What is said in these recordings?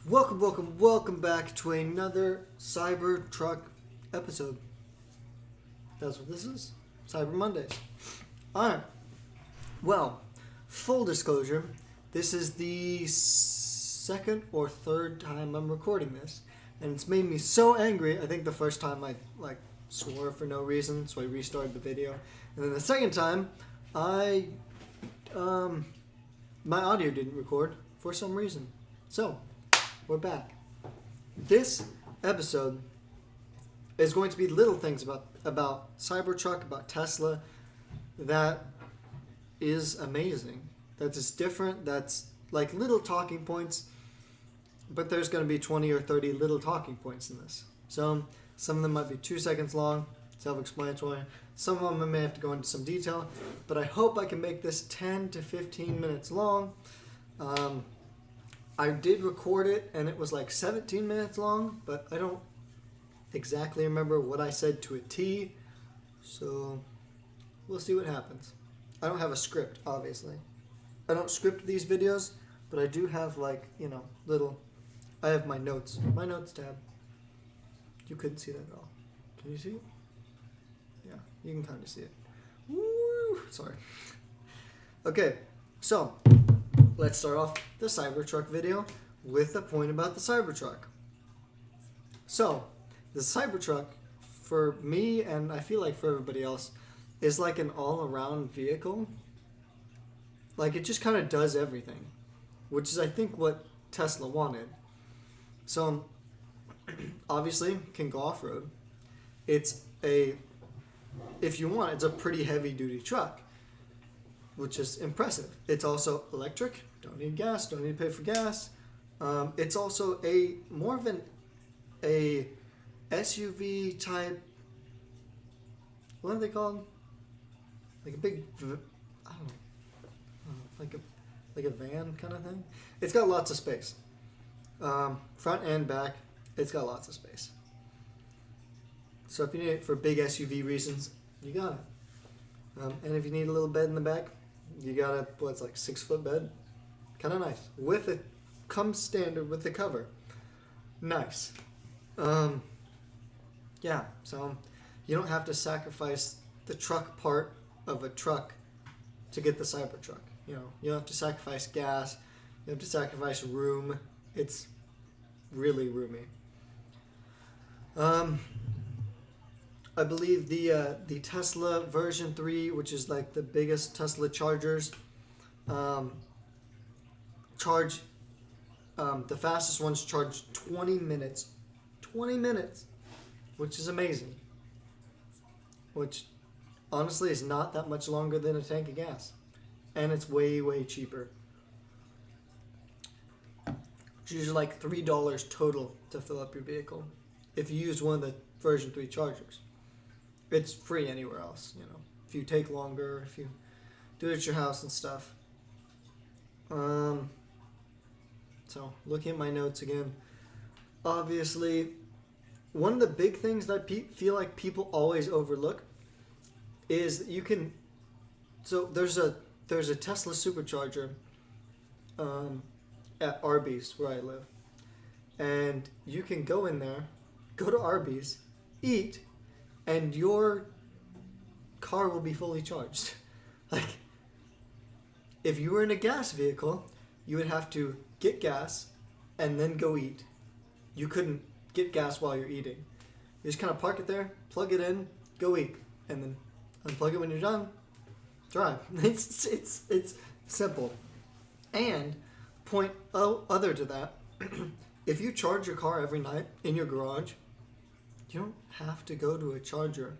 Welcome back to another Cybertruck episode. That's what this is. Cyber Mondays. Alright. Well, full disclosure, this is the second or third time I'm recording this. And it's made me so angry. I think the first time I swore for no reason, so I restarted the video. And then the second time, my audio didn't record for some reason. So, we're back. This episode is going to be little things about Cybertruck, about Tesla, that is amazing. That is different. That's like little talking points, but there's going to be 20 or 30 little talking points in this. So some of them might be 2 seconds long, self-explanatory. Some of them I may have to go into some detail, but I hope I can make this 10 to 15 minutes long. I did record it, and it was like 17 minutes long, but I don't exactly remember what I said to a T, so we'll see what happens. I don't have a script, obviously. I don't script these videos, but I do have, I have my notes tab. You couldn't see that at all. Can you see it? Yeah, you can kind of see it. Woo! Sorry. Okay, so let's start off the Cybertruck video with a point about the Cybertruck. So, the Cybertruck, for me, and I feel like for everybody else, is like an all-around vehicle. Like, it just kind of does everything, which is, I think, what Tesla wanted. So, obviously, can go off-road. If you want, it's a pretty heavy-duty truck, which is impressive. It's also electric. Don't need gas. Don't need to pay for gas. It's also more of a SUV type. What are they called? Like a big, I don't know, like a van kind of thing. It's got lots of space. Front and back, it's got lots of space. So if you need it for big SUV reasons, you got it. And if you need a little bed in the back, you got a 6-foot bed. Kind of nice. Comes standard with the cover. Nice. Yeah, so you don't have to sacrifice the truck part of a truck to get the Cybertruck. You don't have to sacrifice gas. You have to sacrifice room. It's really roomy. I believe the Tesla version 3, which is like the biggest Tesla chargers, the fastest ones charge 20 minutes. 20 minutes, which is amazing. Which, honestly, is not that much longer than a tank of gas. And it's way, way cheaper. It's usually like $3 total to fill up your vehicle if you use one of the version 3 chargers. It's free anywhere else, if you take longer, if you do it at your house and stuff. So, looking at my notes again. Obviously, one of the big things that I feel like people always overlook is you can. So there's a Tesla supercharger at Arby's where I live, and you can go in there, go to Arby's, eat, and your car will be fully charged. Like, if you were in a gas vehicle, you would have to get gas and then go eat. You couldn't get gas while you're eating. You just kind of park it there, plug it in, go eat, and then unplug it when you're done. Drive. It's simple. And other to that, if you charge your car every night in your garage, you don't have to go to a charger,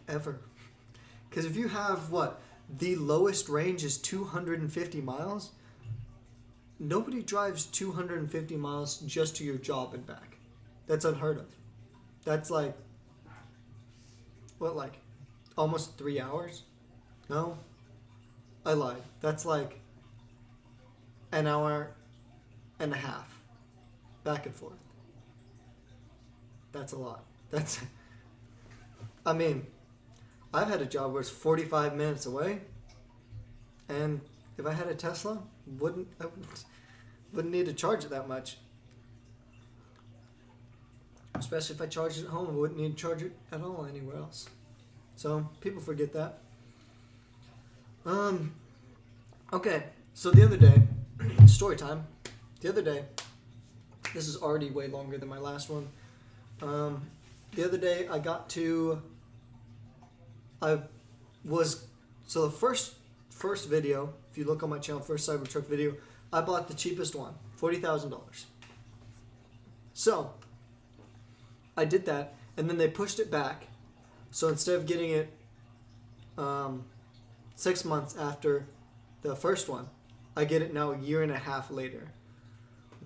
ever. Because if you have the lowest range is 250 miles. Nobody drives 250 miles just to your job and back. That's unheard of. That's almost 3 hours? No, I lied. That's an hour and a half back and forth. That's a lot. I've had a job where it's 45 minutes away, and if I had a Tesla, wouldn't need to charge it that much. Especially if I charged it at home, I wouldn't need to charge it at all anywhere else. So people forget that. Okay, so the other day, story time. The other day, this is already way longer than my last one. The other day so the first video, if you look on my channel, first Cybertruck video, I bought the cheapest one, $40,000. So, I did that, and then they pushed it back. So instead of getting it 6 months after the first one, I get it now a year and a half later,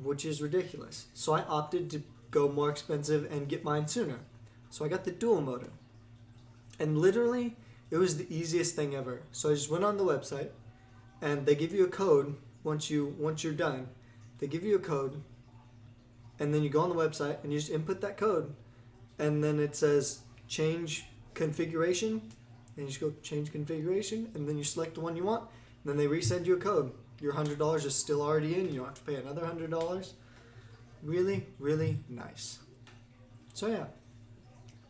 which is ridiculous. So I opted to go more expensive and get mine sooner. So I got the dual motor. And literally, it was the easiest thing ever. So I just went on the website, and they give you a code once you're done. They give you a code, and then you go on the website and you just input that code, and then it says change configuration, and you just go change configuration, and then you select the one you want, and then they resend you a code. Your $100 is still already in. You don't have to pay another $100. Really, really nice. So yeah,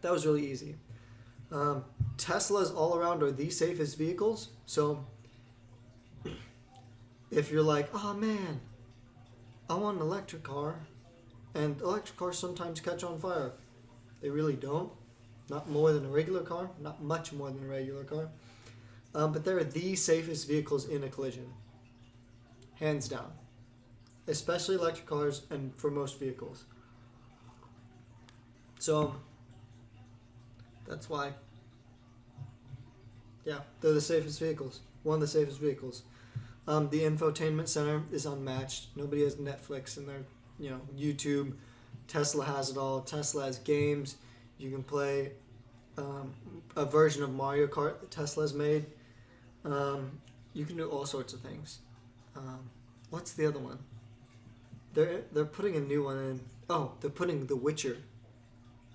that was really easy. Teslas all around are the safest vehicles. So if you're like, oh man, I want an electric car, and electric cars sometimes catch on fire. They really don't. Not more than a regular car. Not much more than a regular car. But they're the safest vehicles in a collision. Hands down. Especially electric cars and for most vehicles. So, that's why. Yeah, they're the safest vehicles. One of the safest vehicles. The infotainment center is unmatched. Nobody has Netflix in their, YouTube. Tesla has it all. Tesla has games. You can play a version of Mario Kart that Tesla's made. You can do all sorts of things. What's the other one? They're putting a new one in. Oh, they're putting The Witcher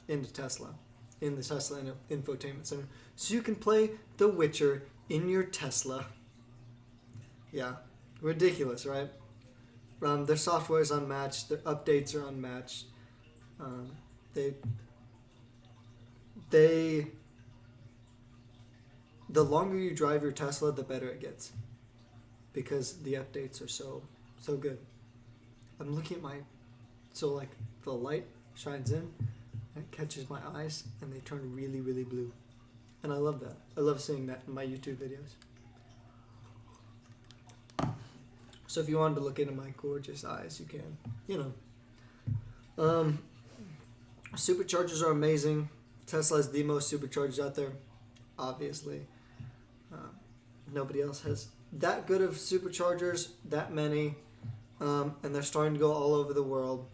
into Tesla, in the Tesla Infotainment Center. So you can play The Witcher in your Tesla. Yeah, ridiculous, right? Their software is unmatched. Their updates are unmatched. The longer you drive your Tesla, the better it gets, because the updates are so good. I'm looking at the light shines in, and it catches my eyes, and they turn really, really blue, and I love that. I love seeing that in my YouTube videos. So if you wanted to look into my gorgeous eyes, you can. Superchargers are amazing. Tesla is the most superchargers out there, obviously. Nobody else has that good of superchargers, that many, and they're starting to go all over the world.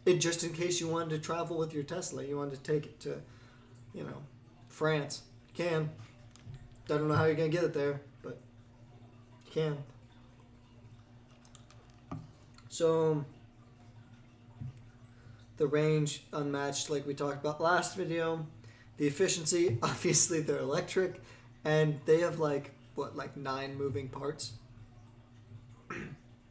Just in case you wanted to travel with your Tesla, you wanted to take it to, France, you can. I don't know how you're going to get it there, but you can. So, the range, unmatched, like we talked about last video. The efficiency, obviously they're electric, and they have 9 moving parts.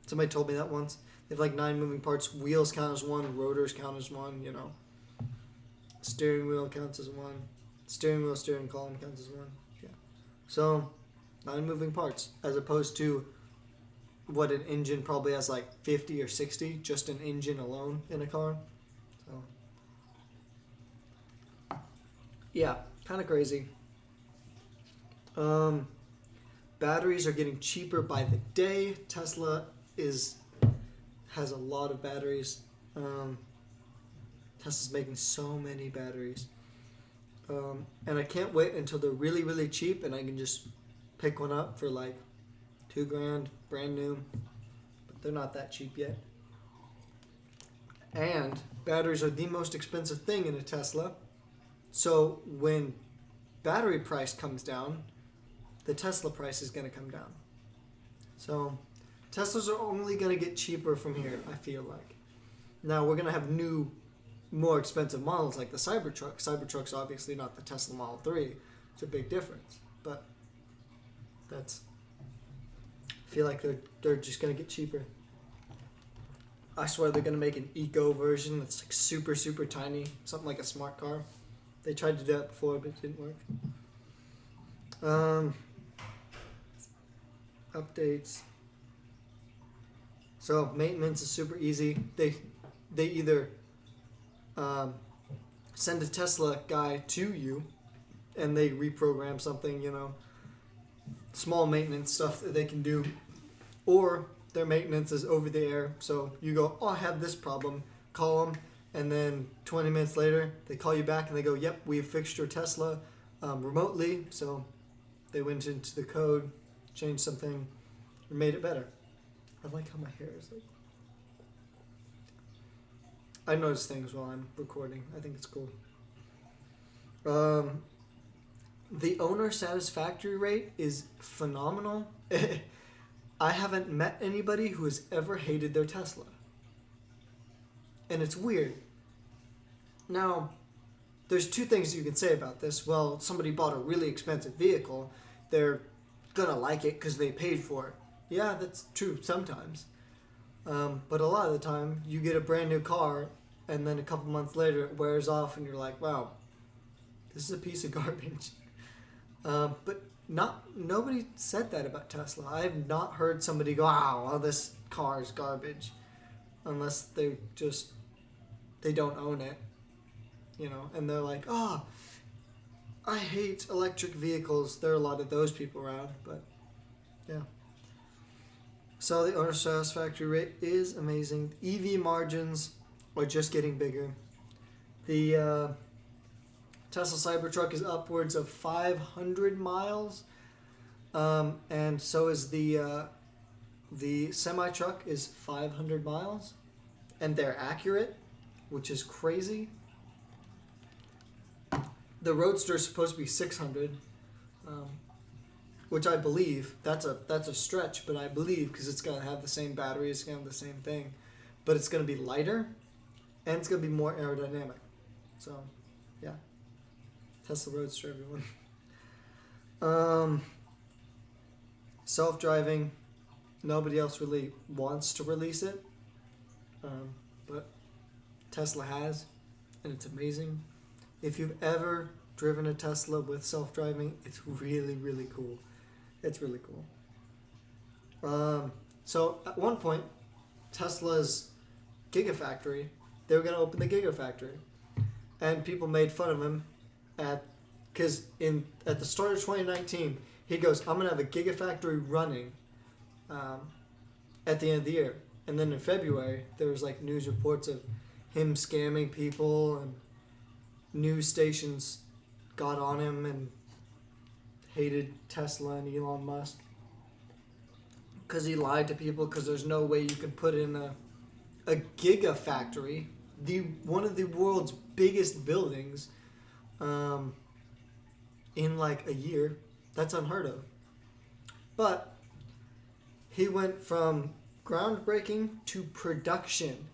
Somebody told me that once. They have 9 moving parts. Wheels count as 1, rotors count as 1, Steering wheel counts as 1. Steering column counts as 1. Yeah. So, 9 moving parts, as opposed to what an engine probably has 50 or 60, just an engine alone in a car. So, yeah, kind of crazy. Batteries are getting cheaper by the day. Tesla has a lot of batteries. Tesla's making so many batteries. And I can't wait until they're really, really cheap and I can just pick one up for $2,000, brand new. But they're not that cheap yet. And batteries are the most expensive thing in a Tesla. So when battery price comes down, the Tesla price is going to come down. So Teslas are only going to get cheaper from here, I feel like. Now we're going to have new, more expensive models like the Cybertruck. Cybertruck's obviously not the Tesla Model 3. It's a big difference. But I feel like they're just going to get cheaper. I swear they're gonna make an eco version that's like super super tiny, something like a smart car. They tried to do that before, but it didn't work. Updates. So maintenance is super easy. They either send a Tesla guy to you, and they reprogram something, small maintenance stuff that they can do, or their maintenance is over the air. So you go, oh, I have this problem, call them, and then 20 minutes later they call you back and they go, yep, we fixed your Tesla remotely. So they went into the code, changed something, and made it better. I like how my hair is like. I notice things while I'm recording. I think it's cool. The owner satisfactory rate is phenomenal. I haven't met anybody who has ever hated their Tesla. And it's weird. Now, there's two things you can say about this. Well, somebody bought a really expensive vehicle. They're going to like it because they paid for it. Yeah, that's true sometimes. But a lot of the time, you get a brand new car, and then a couple months later, it wears off, and you're like, wow, this is a piece of garbage. But nobody said that about Tesla. I have not heard somebody go, wow, this car is garbage. Unless they don't own it, and they're like, I hate electric vehicles. There are a lot of those people around, but yeah. So the owner satisfactory rate is amazing. EV margins are just getting bigger. The Tesla Cybertruck is upwards of 500 miles, and so is the semi-truck is 500 miles, and they're accurate, which is crazy. The Roadster is supposed to be 600, which I believe that's a stretch, but I believe because it's gonna have the same battery, it's gonna have the same thing, but it's gonna be lighter, and it's gonna be more aerodynamic. So, yeah, Tesla Roadster, everyone. Self-driving, nobody else really wants to release it, but Tesla has, and it's amazing. If you've ever driven a Tesla with self-driving, it's really, really cool. It's really cool. So at one point, Tesla's Gigafactory, they were going to open the Gigafactory. And people made fun of him because at the start of 2019, he goes, I'm going to have a Gigafactory running at the end of the year. And then in February, there was like news reports of him scamming people, and news stations got on him and hated Tesla and Elon Musk because he lied to people, because there's no way you can put in a gigafactory, one of the world's biggest buildings, in like a year. That's unheard of. But he went from groundbreaking to production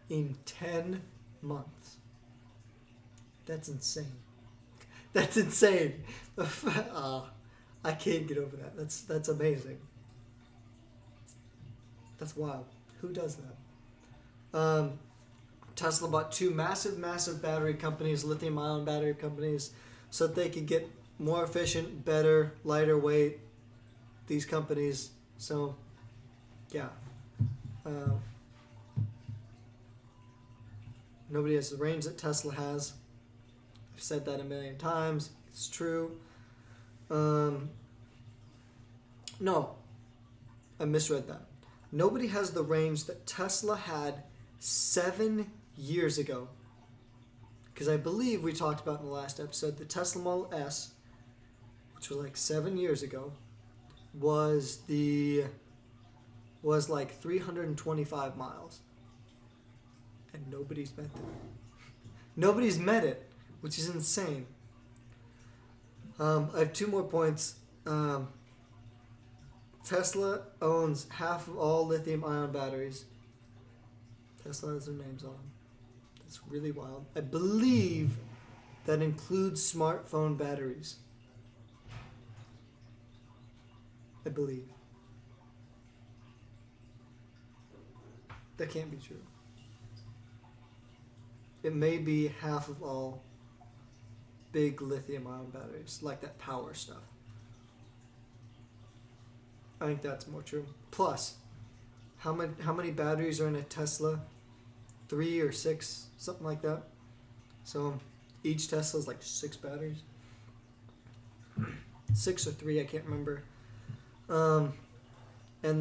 in 10 months. That's insane. That's insane. I can't get over that. That's amazing. That's wild. Who does that? Tesla bought two massive battery companies, lithium-ion battery companies, so that they could get more efficient, better, lighter weight. These companies. So, yeah. Nobody has the range that Tesla has. I've said that a million times. It's true. No, I misread that. Nobody has the range that Tesla had 7 years ago. Because I believe we talked about in the last episode, the Tesla Model S, which was like 7 years ago, was like 325 miles. And nobody's met that. Nobody's met it, which is insane. I have 2 more points. Tesla owns half of all lithium-ion batteries. Tesla has their names on them. That's really wild. I believe that includes smartphone batteries. I believe. That can't be true. It may be half of all big lithium-ion batteries, like that power stuff. I think that's more true. Plus, how many batteries are in a Tesla? 3 or 6, something like that. So each Tesla is like 6 batteries. 6 or 3, I can't remember. And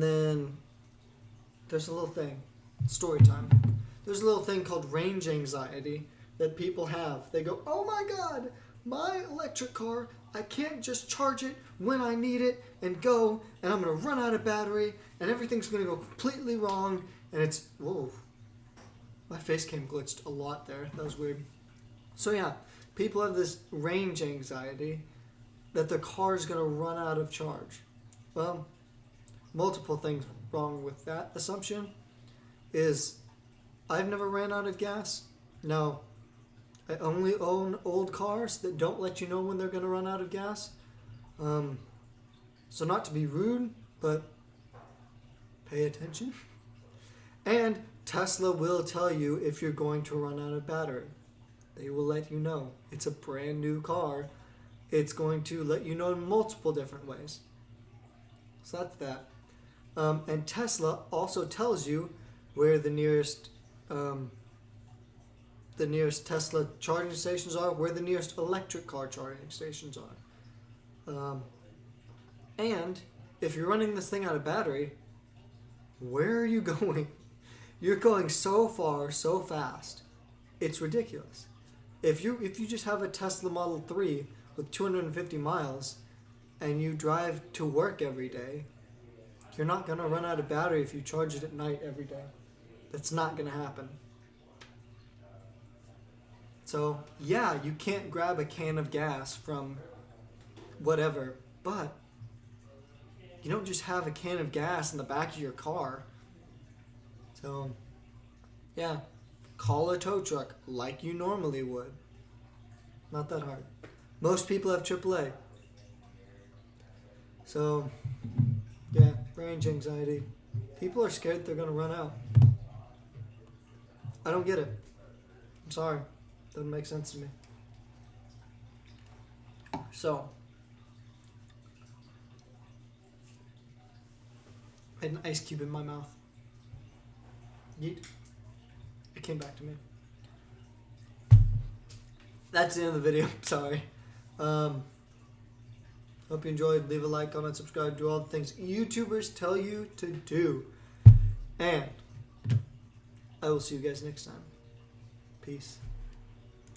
then there's a little thing, story time. There's a little thing called range anxiety that people have. They go, oh my God, my electric car, I can't just charge it when I need it and go, and I'm going to run out of battery, and everything's going to go completely wrong, and it's, whoa. My face cam glitched a lot there. That was weird. So yeah, people have this range anxiety that their car is going to run out of charge. Well, multiple things wrong with that assumption is I've never ran out of gas. No. I only own old cars that don't let you know when they're going to run out of gas. So not to be rude, but pay attention. And Tesla will tell you if you're going to run out of battery. They will let you know. It's a brand new car. It's going to let you know in multiple different ways. So that's that. And Tesla also tells you where the nearest Tesla charging stations are, where the nearest electric car charging stations are. And if you're running this thing out of battery, where are you going? You're going so far, so fast. It's ridiculous. If you just have a Tesla Model 3 with 250 miles and you drive to work every day, you're not going to run out of battery if you charge it at night every day. That's not going to happen. So, yeah, you can't grab a can of gas from whatever, but you don't just have a can of gas in the back of your car. So, yeah, call a tow truck like you normally would. Not that hard. Most people have AAA. So, yeah, range anxiety. People are scared they're going to run out. I don't get it. I'm sorry. Doesn't make sense to me. So, I had an ice cube in my mouth. Yeet. It came back to me. That's the end of the video. Sorry. Hope you enjoyed. Leave a like, comment, subscribe, do all the things YouTubers tell you to do. And I will see you guys next time. Peace.